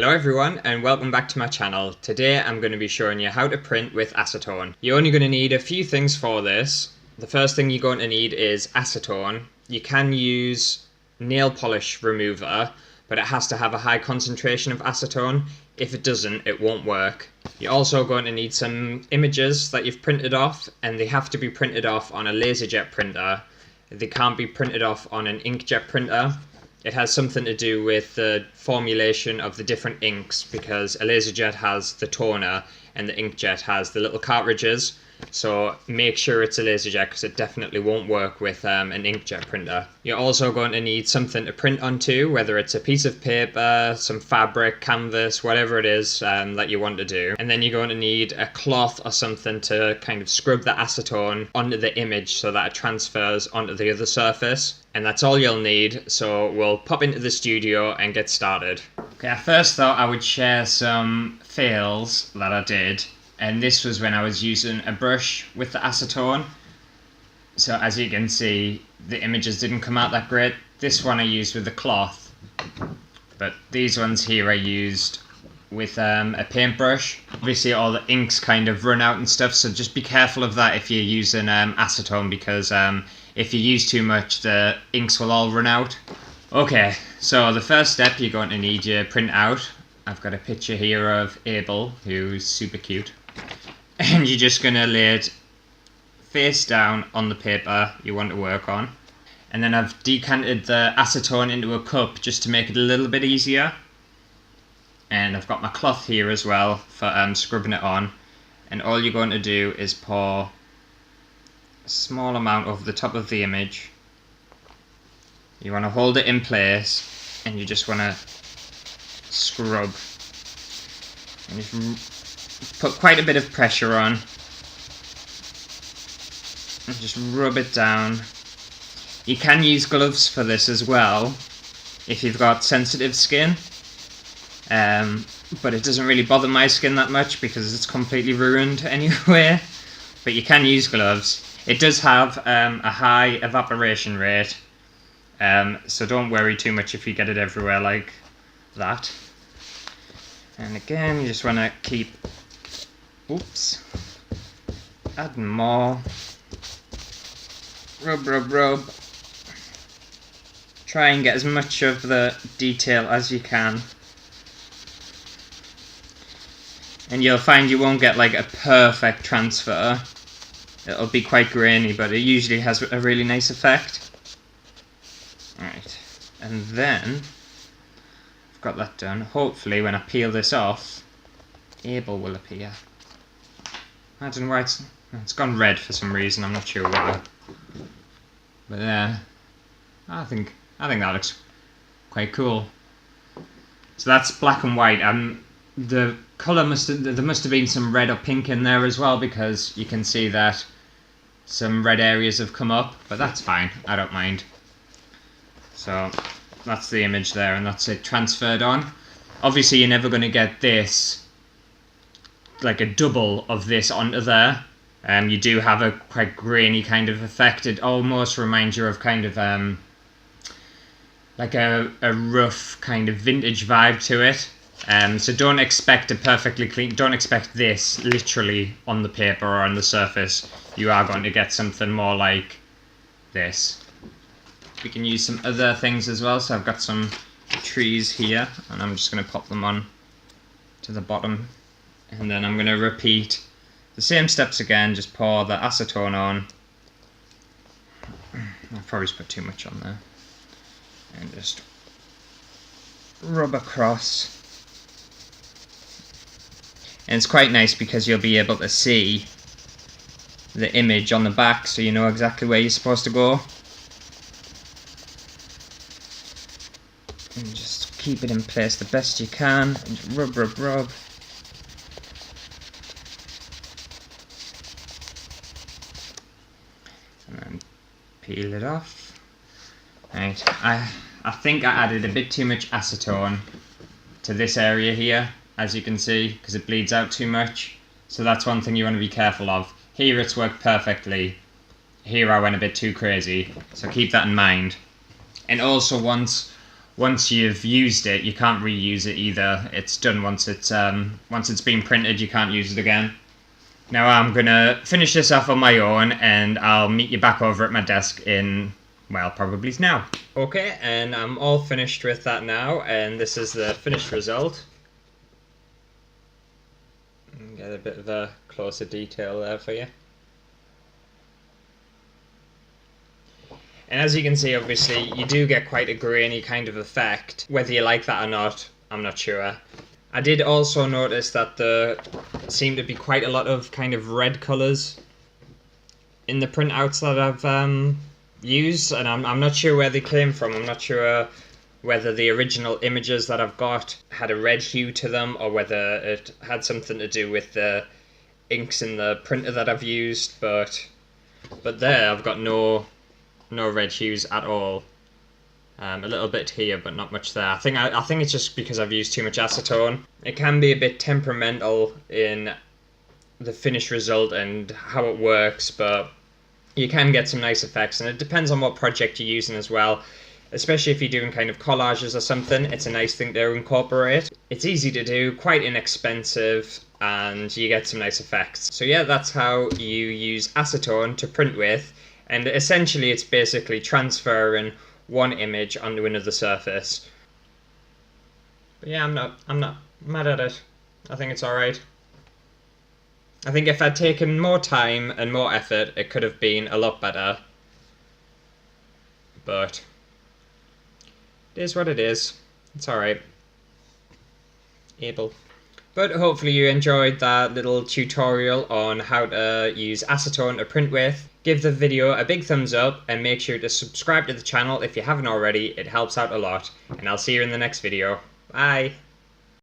Hello everyone and welcome back to my channel. Today I'm going to be showing you how to print with acetone. You're only going to need a few things for this. The first thing you're going to need is acetone. You can use nail polish remover, but it has to have a high concentration of acetone. If it doesn't, it won't work. You're also going to need some images that you've printed off, and they have to be printed off on a laserjet printer. They can't be printed off on an inkjet printer. It has something to do with the formulation of the different inks, because a laserjet has the toner and the inkjet has the little cartridges. So make sure it's a laserjet, because it definitely won't work with an inkjet printer. You're also going to need something to print onto, whether it's a piece of paper, some fabric, canvas, whatever it is that you want to do. And then you're going to need a cloth or something to kind of scrub the acetone onto the image so that it transfers onto the other surface. And that's all you'll need, so we'll pop into the studio and get started. Okay, I first thought I would share some fails that I did. And this was when I was using a brush with the acetone. So as you can see, the images didn't come out that great. This one I used with a cloth, but these ones here I used with a paintbrush. Obviously all the inks kind of run out and stuff, so just be careful of that if you're using acetone, because if you use too much, the inks will all run out. Okay, so the first step, you're going to need your printout. I've got a picture here of Abel, who's super cute. And you're just going to lay it face down on the paper you want to work on. And then I've decanted the acetone into a cup just to make it a little bit easier. And I've got my cloth here as well for scrubbing it on. And all you're going to do is pour a small amount over the top of the image. You want to hold it in place, and you just want to scrub. And just put quite a bit of pressure on. And just rub it down. You can use gloves for this as well, if you've got sensitive skin. But it doesn't really bother my skin that much because it's completely ruined anyway. But you can use gloves. It does have a high evaporation rate, so don't worry too much if you get it everywhere like that. And again, you just want to keep, adding more. Rub, rub, rub. Try and get as much of the detail as you can. And you'll find you won't get like a perfect transfer. It'll be quite grainy, but it usually has a really nice effect. Alright, and then I've got that done. Hopefully when I peel this off, Abel will appear. I don't know why it's gone red for some reason, I'm not sure why. But I think that looks quite cool. So that's black and white. The colour there must have been some red or pink in there as well, because you can see that some red areas have come up, but that's fine, I don't mind. So that's the image there, and that's it transferred on. Obviously you're never going to get this, like a double of this onto there. You do have a quite grainy kind of effect. It almost reminds you of kind of like a rough kind of vintage vibe to it. So don't expect a perfectly clean, don't expect this literally on the paper or on the surface. You are going to get something more like this. We can use some other things as well. So I've got some trees here, and I'm just going to pop them on to the bottom. And then I'm going to repeat the same steps again, just pour the acetone on. I've probably just put too much on there. And just rub across. And it's quite nice because you'll be able to see the image on the back, so you know exactly where you're supposed to go. And just keep it in place the best you can, and just rub, rub, rub. And then peel it off. Right, I think I added a bit too much acetone to this area here, as you can see, because it bleeds out too much. So that's one thing you want to be careful of. Here it's worked perfectly. Here I went a bit too crazy, so keep that in mind. And also once once you've used it, you can't reuse it either. It's done once it's been printed, you can't use it again. Now I'm gonna finish this off on my own, and I'll meet you back over at my desk in, well, probably now. Okay, and I'm all finished with that now, and this is the finished result. Get a bit of a closer detail there for you. And as you can see, obviously, you do get quite a grainy kind of effect. Whether you like that or not, I'm not sure. I did also notice that there seemed to be quite a lot of kind of red colours in the printouts that I've used, and I'm not sure where they came from. I'm not sure whether the original images that I've got had a red hue to them, or whether it had something to do with the inks in the printer that I've used, but there I've got no red hues at all. A little bit here, but not much there. I think it's just because I've used too much acetone. It can be a bit temperamental in the finished result and how it works, but you can get some nice effects, and it depends on what project you're using as well. Especially if you're doing kind of collages or something, it's a nice thing to incorporate. It's easy to do, quite inexpensive, and you get some nice effects. So yeah, that's how you use acetone to print with, and essentially it's basically transferring one image onto another surface. But yeah, I'm not mad at it. I think it's alright. I think if I'd taken more time and more effort, it could have been a lot better. But it is what it is. It's alright. Able. But hopefully you enjoyed that little tutorial on how to use acetone to print with. Give the video a big thumbs up and make sure to subscribe to the channel if you haven't already. It helps out a lot. And I'll see you in the next video. Bye!